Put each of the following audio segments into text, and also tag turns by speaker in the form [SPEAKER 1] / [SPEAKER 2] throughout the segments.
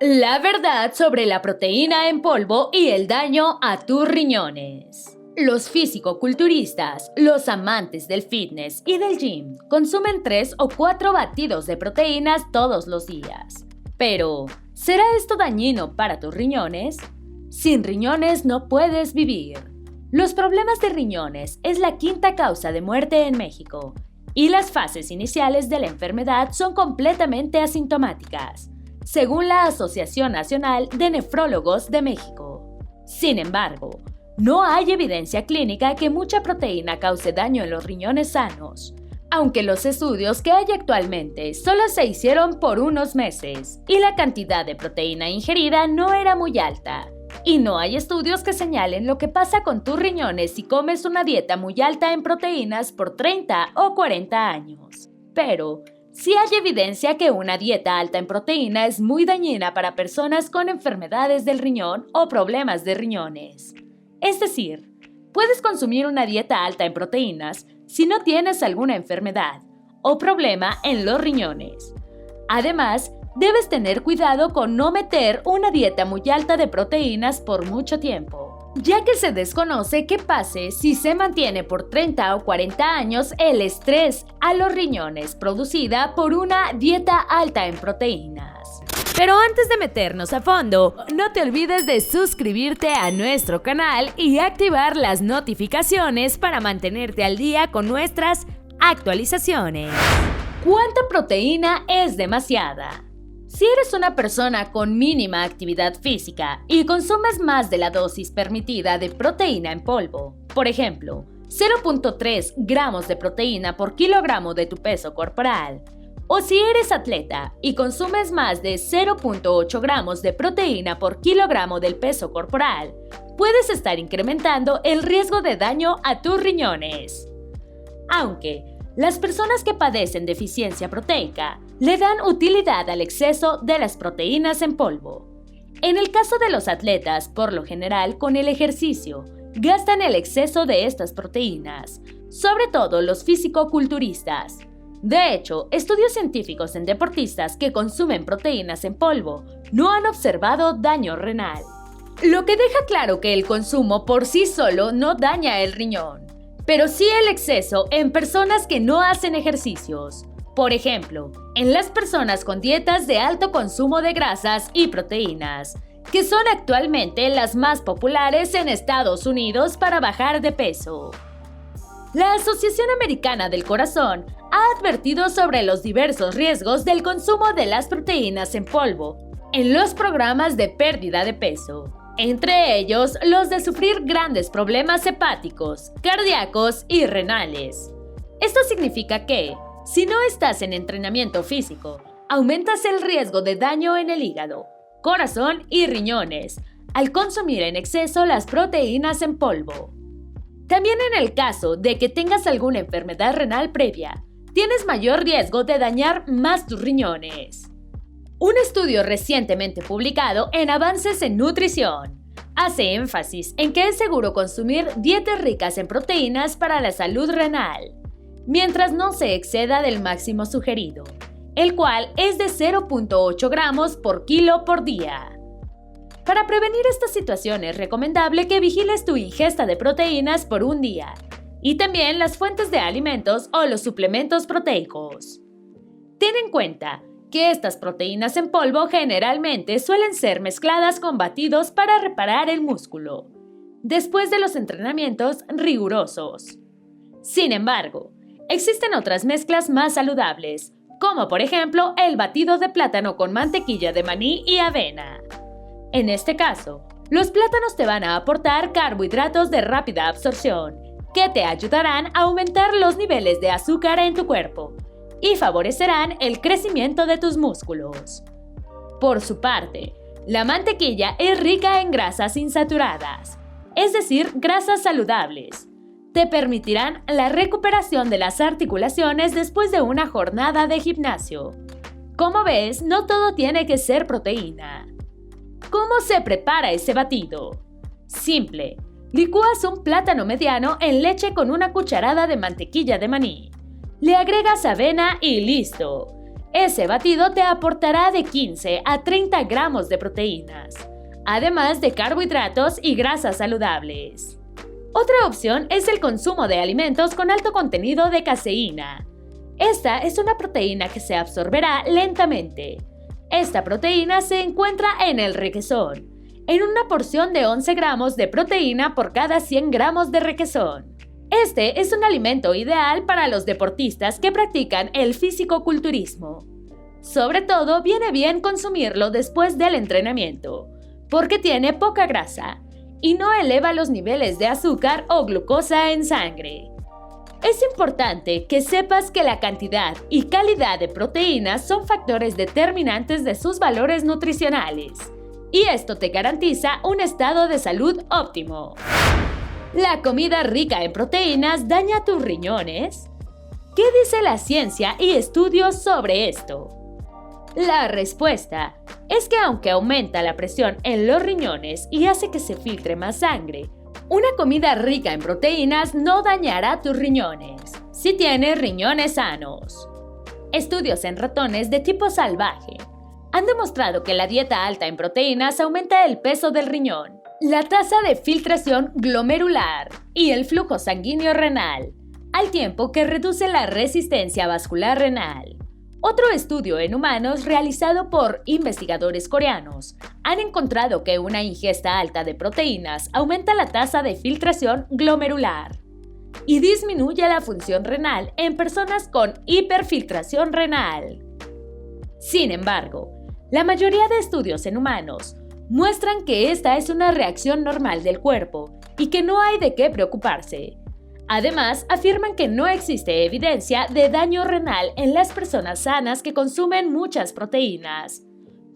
[SPEAKER 1] La verdad sobre la proteína en polvo y el daño a tus riñones. Los físico-culturistas, los amantes del fitness y del gym, consumen 3 o 4 batidos de proteínas todos los días. Pero, ¿será esto dañino para tus riñones? Sin riñones no puedes vivir. Los problemas de riñones es la quinta causa de muerte en México, y las fases iniciales de la enfermedad son completamente asintomáticas, según la Asociación Nacional de Nefrólogos de México. Sin embargo, no hay evidencia clínica que mucha proteína cause daño en los riñones sanos, aunque los estudios que hay actualmente solo se hicieron por unos meses y la cantidad de proteína ingerida no era muy alta. Y no hay estudios que señalen lo que pasa con tus riñones si comes una dieta muy alta en proteínas por 30 o 40 años. Pero sí hay evidencia que una dieta alta en proteína es muy dañina para personas con enfermedades del riñón o problemas de riñones. Es decir, puedes consumir una dieta alta en proteínas si no tienes alguna enfermedad o problema en los riñones. Además, debes tener cuidado con no meter una dieta muy alta de proteínas por mucho tiempo, ya que se desconoce qué pase si se mantiene por 30 o 40 años el estrés a los riñones producida por una dieta alta en proteínas. Pero antes de meternos a fondo, no te olvides de suscribirte a nuestro canal y activar las notificaciones para mantenerte al día con nuestras actualizaciones. ¿Cuánta proteína es demasiada? Si eres una persona con mínima actividad física y consumes más de la dosis permitida de proteína en polvo, por ejemplo, 0.3 gramos de proteína por kilogramo de tu peso corporal, o si eres atleta y consumes más de 0.8 gramos de proteína por kilogramo del peso corporal, puedes estar incrementando el riesgo de daño a tus riñones. Aunque las personas que padecen deficiencia proteica le dan utilidad al exceso de las proteínas en polvo. En el caso de los atletas, por lo general con el ejercicio, gastan el exceso de estas proteínas, sobre todo los físico-culturistas. De hecho, estudios científicos en deportistas que consumen proteínas en polvo no han observado daño renal, lo que deja claro que el consumo por sí solo no daña el riñón, pero sí el exceso en personas que no hacen ejercicios. Por ejemplo, en las personas con dietas de alto consumo de grasas y proteínas, que son actualmente las más populares en Estados Unidos para bajar de peso. La Asociación Americana del Corazón ha advertido sobre los diversos riesgos del consumo de las proteínas en polvo en los programas de pérdida de peso, entre ellos los de sufrir grandes problemas hepáticos, cardíacos y renales. Esto significa que, si no estás en entrenamiento físico, aumentas el riesgo de daño en el hígado, corazón y riñones al consumir en exceso las proteínas en polvo. También en el caso de que tengas alguna enfermedad renal previa, tienes mayor riesgo de dañar más tus riñones. Un estudio recientemente publicado en Avances en Nutrición hace énfasis en que es seguro consumir dietas ricas en proteínas para la salud renal, mientras no se exceda del máximo sugerido, el cual es de 0.8 gramos por kilo por día. Para prevenir esta situación es recomendable que vigiles tu ingesta de proteínas por un día y también las fuentes de alimentos o los suplementos proteicos. Ten en cuenta que estas proteínas en polvo generalmente suelen ser mezcladas con batidos para reparar el músculo, después de los entrenamientos rigurosos. Sin embargo, existen otras mezclas más saludables, como por ejemplo el batido de plátano con mantequilla de maní y avena. En este caso, los plátanos te van a aportar carbohidratos de rápida absorción, que te ayudarán a aumentar los niveles de azúcar en tu cuerpo y favorecerán el crecimiento de tus músculos. Por su parte, la mantequilla es rica en grasas insaturadas, es decir, grasas saludables. Te permitirán la recuperación de las articulaciones después de una jornada de gimnasio. Como ves, no todo tiene que ser proteína. ¿Cómo se prepara ese batido? Simple. Licúas un plátano mediano en leche con una cucharada de mantequilla de maní. Le agregas avena y listo. Ese batido te aportará de 15 a 30 gramos de proteínas, además de carbohidratos y grasas saludables. Otra opción es el consumo de alimentos con alto contenido de caseína. Esta es una proteína que se absorberá lentamente. Esta proteína se encuentra en el requesón, en una porción de 11 gramos de proteína por cada 100 gramos de requesón. Este es un alimento ideal para los deportistas que practican el fisicoculturismo. Sobre todo, viene bien consumirlo después del entrenamiento, porque tiene poca grasa y no eleva los niveles de azúcar o glucosa en sangre. Es importante que sepas que la cantidad y calidad de proteínas son factores determinantes de sus valores nutricionales, y esto te garantiza un estado de salud óptimo. ¿La comida rica en proteínas daña tus riñones? ¿Qué dice la ciencia y estudios sobre esto? La respuesta es que aunque aumenta la presión en los riñones y hace que se filtre más sangre, una comida rica en proteínas no dañará tus riñones si tienes riñones sanos. Estudios en ratones de tipo salvaje han demostrado que la dieta alta en proteínas aumenta el peso del riñón, la tasa de filtración glomerular y el flujo sanguíneo renal, al tiempo que reduce la resistencia vascular renal. Otro estudio en humanos realizado por investigadores coreanos han encontrado que una ingesta alta de proteínas aumenta la tasa de filtración glomerular y disminuye la función renal en personas con hiperfiltración renal. Sin embargo, la mayoría de estudios en humanos muestran que esta es una reacción normal del cuerpo y que no hay de qué preocuparse. Además, afirman que no existe evidencia de daño renal en las personas sanas que consumen muchas proteínas,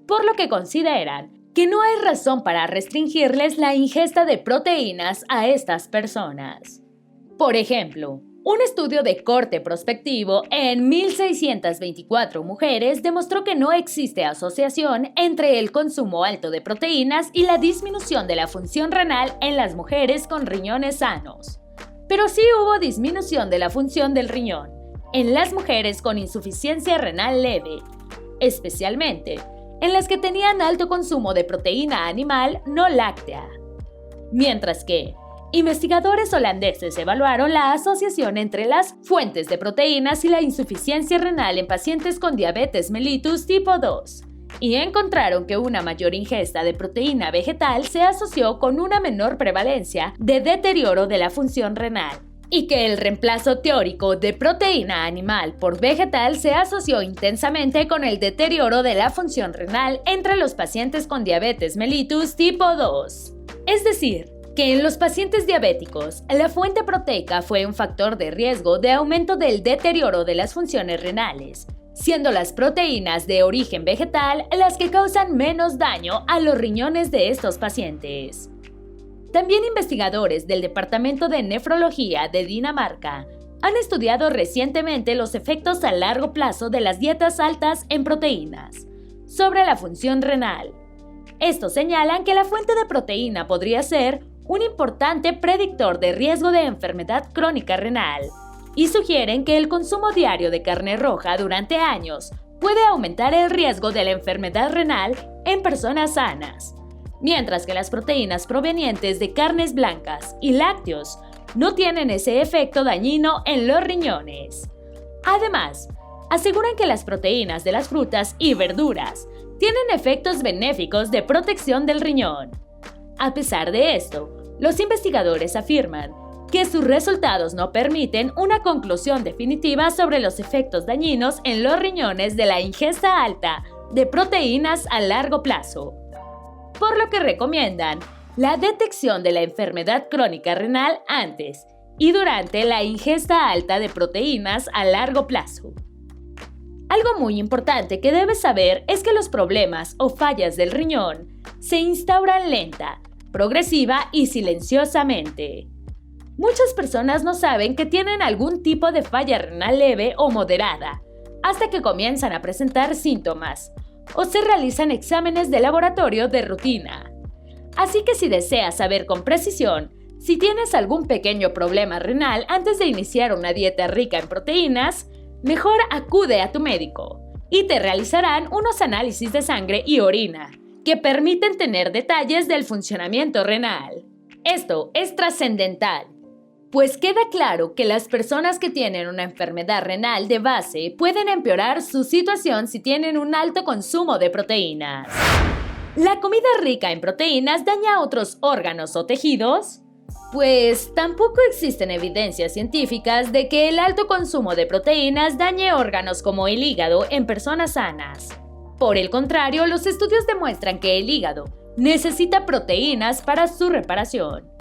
[SPEAKER 1] por lo que consideran que no hay razón para restringirles la ingesta de proteínas a estas personas. Por ejemplo, un estudio de corte prospectivo en 1.624 mujeres demostró que no existe asociación entre el consumo alto de proteínas y la disminución de la función renal en las mujeres con riñones sanos. Pero sí hubo disminución de la función del riñón en las mujeres con insuficiencia renal leve, especialmente en las que tenían alto consumo de proteína animal no láctea. Mientras que investigadores holandeses evaluaron la asociación entre las fuentes de proteínas y la insuficiencia renal en pacientes con diabetes mellitus tipo 2, y encontraron que una mayor ingesta de proteína vegetal se asoció con una menor prevalencia de deterioro de la función renal, y que el reemplazo teórico de proteína animal por vegetal se asoció intensamente con el deterioro de la función renal entre los pacientes con diabetes mellitus tipo 2. Es decir, que en los pacientes diabéticos, la fuente proteica fue un factor de riesgo de aumento del deterioro de las funciones renales, siendo las proteínas de origen vegetal las que causan menos daño a los riñones de estos pacientes. También investigadores del Departamento de Nefrología de Dinamarca han estudiado recientemente los efectos a largo plazo de las dietas altas en proteínas sobre la función renal. Estos señalan que la fuente de proteína podría ser un importante predictor de riesgo de enfermedad crónica renal, y sugieren que el consumo diario de carne roja durante años puede aumentar el riesgo de la enfermedad renal en personas sanas, mientras que las proteínas provenientes de carnes blancas y lácteos no tienen ese efecto dañino en los riñones. Además, aseguran que las proteínas de las frutas y verduras tienen efectos benéficos de protección del riñón. A pesar de esto, los investigadores afirman que sus resultados no permiten una conclusión definitiva sobre los efectos dañinos en los riñones de la ingesta alta de proteínas a largo plazo, por lo que recomiendan la detección de la enfermedad crónica renal antes y durante la ingesta alta de proteínas a largo plazo. Algo muy importante que debes saber es que los problemas o fallas del riñón se instauran lenta, progresiva y silenciosamente. Muchas personas no saben que tienen algún tipo de falla renal leve o moderada hasta que comienzan a presentar síntomas o se realizan exámenes de laboratorio de rutina. Así que si deseas saber con precisión si tienes algún pequeño problema renal antes de iniciar una dieta rica en proteínas, mejor acude a tu médico y te realizarán unos análisis de sangre y orina que permiten tener detalles del funcionamiento renal. Esto es trascendental, pues queda claro que las personas que tienen una enfermedad renal de base pueden empeorar su situación si tienen un alto consumo de proteínas. ¿La comida rica en proteínas daña otros órganos o tejidos? Pues tampoco existen evidencias científicas de que el alto consumo de proteínas dañe órganos como el hígado en personas sanas. Por el contrario, los estudios demuestran que el hígado necesita proteínas para su reparación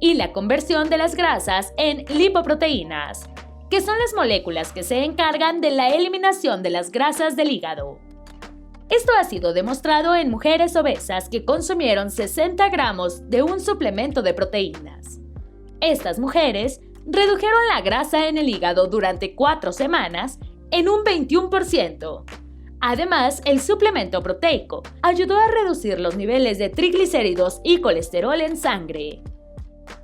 [SPEAKER 1] y la conversión de las grasas en lipoproteínas, que son las moléculas que se encargan de la eliminación de las grasas del hígado. Esto ha sido demostrado en mujeres obesas que consumieron 60 gramos de un suplemento de proteínas. Estas mujeres redujeron la grasa en el hígado durante 4 semanas en un 21%. Además, el suplemento proteico ayudó a reducir los niveles de triglicéridos y colesterol en sangre.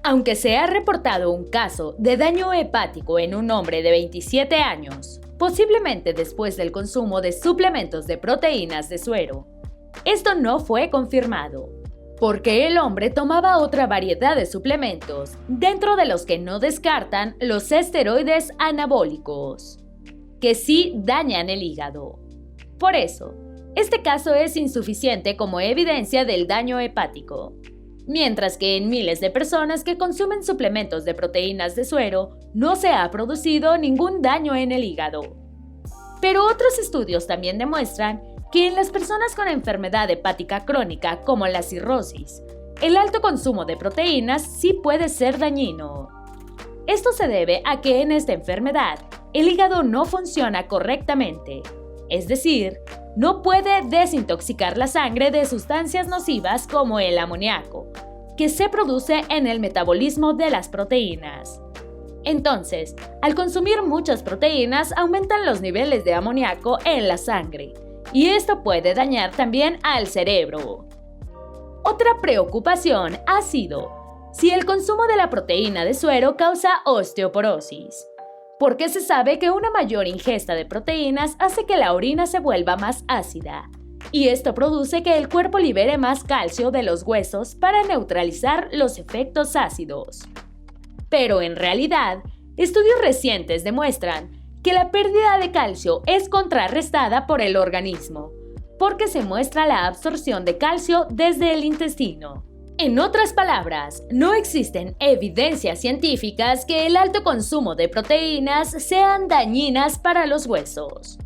[SPEAKER 1] Aunque se ha reportado un caso de daño hepático en un hombre de 27 años, posiblemente después del consumo de suplementos de proteínas de suero, esto no fue confirmado, porque el hombre tomaba otra variedad de suplementos, dentro de los que no descartan los esteroides anabólicos, que sí dañan el hígado. Por eso, este caso es insuficiente como evidencia del daño hepático, mientras que en miles de personas que consumen suplementos de proteínas de suero no se ha producido ningún daño en el hígado. Pero otros estudios también demuestran que en las personas con enfermedad hepática crónica como la cirrosis, el alto consumo de proteínas sí puede ser dañino. Esto se debe a que en esta enfermedad el hígado no funciona correctamente. Es decir, no puede desintoxicar la sangre de sustancias nocivas como el amoníaco, que se produce en el metabolismo de las proteínas. Entonces, al consumir muchas proteínas aumentan los niveles de amoníaco en la sangre, y esto puede dañar también al cerebro. Otra preocupación ha sido si el consumo de la proteína de suero causa osteoporosis, porque se sabe que una mayor ingesta de proteínas hace que la orina se vuelva más ácida, y esto produce que el cuerpo libere más calcio de los huesos para neutralizar los efectos ácidos. Pero en realidad, estudios recientes demuestran que la pérdida de calcio es contrarrestada por el organismo, porque se muestra la absorción de calcio desde el intestino. En otras palabras, no existen evidencias científicas que el alto consumo de proteínas sean dañinas para los huesos.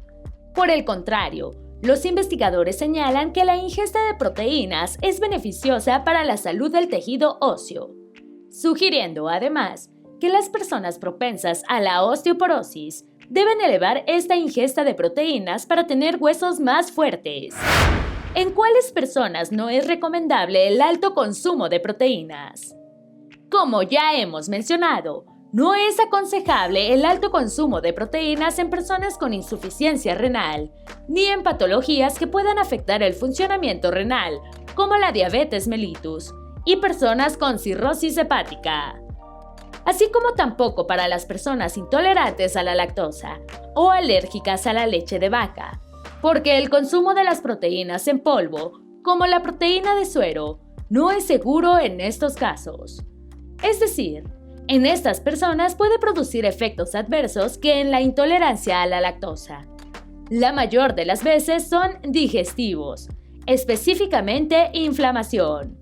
[SPEAKER 1] Por el contrario, los investigadores señalan que la ingesta de proteínas es beneficiosa para la salud del tejido óseo, sugiriendo además que las personas propensas a la osteoporosis deben elevar esta ingesta de proteínas para tener huesos más fuertes. ¿En cuáles personas no es recomendable el alto consumo de proteínas? Como ya hemos mencionado, no es aconsejable el alto consumo de proteínas en personas con insuficiencia renal, ni en patologías que puedan afectar el funcionamiento renal, como la diabetes mellitus, y personas con cirrosis hepática. Así como tampoco para las personas intolerantes a la lactosa o alérgicas a la leche de vaca, porque el consumo de las proteínas en polvo, como la proteína de suero, no es seguro en estos casos. Es decir, en estas personas puede producir efectos adversos que en la intolerancia a la lactosa. La mayor de las veces son digestivos, específicamente inflamación,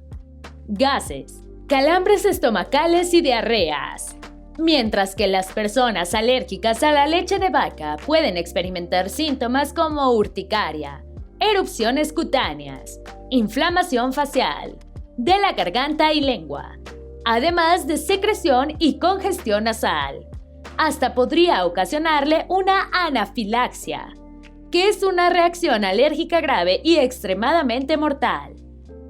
[SPEAKER 1] gases, calambres estomacales y diarreas. Mientras que las personas alérgicas a la leche de vaca pueden experimentar síntomas como urticaria, erupciones cutáneas, inflamación facial, de la garganta y lengua, además de secreción y congestión nasal. Hasta podría ocasionarle una anafilaxia, que es una reacción alérgica grave y extremadamente mortal.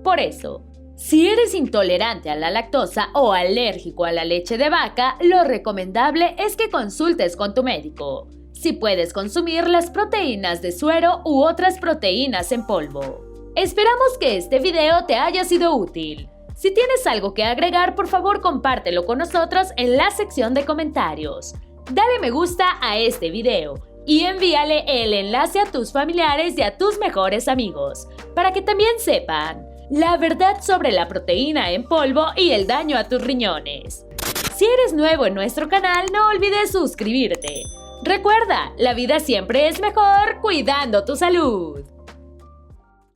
[SPEAKER 1] Por eso, si eres intolerante a la lactosa o alérgico a la leche de vaca, lo recomendable es que consultes con tu médico si puedes consumir las proteínas de suero u otras proteínas en polvo. Esperamos que este video te haya sido útil. Si tienes algo que agregar, por favor compártelo con nosotros en la sección de comentarios. Dale me gusta a este video y envíale el enlace a tus familiares y a tus mejores amigos, para que también sepan la verdad sobre la proteína en polvo y el daño a tus riñones. Si eres nuevo en nuestro canal, no olvides suscribirte. Recuerda, la vida siempre es mejor cuidando tu salud.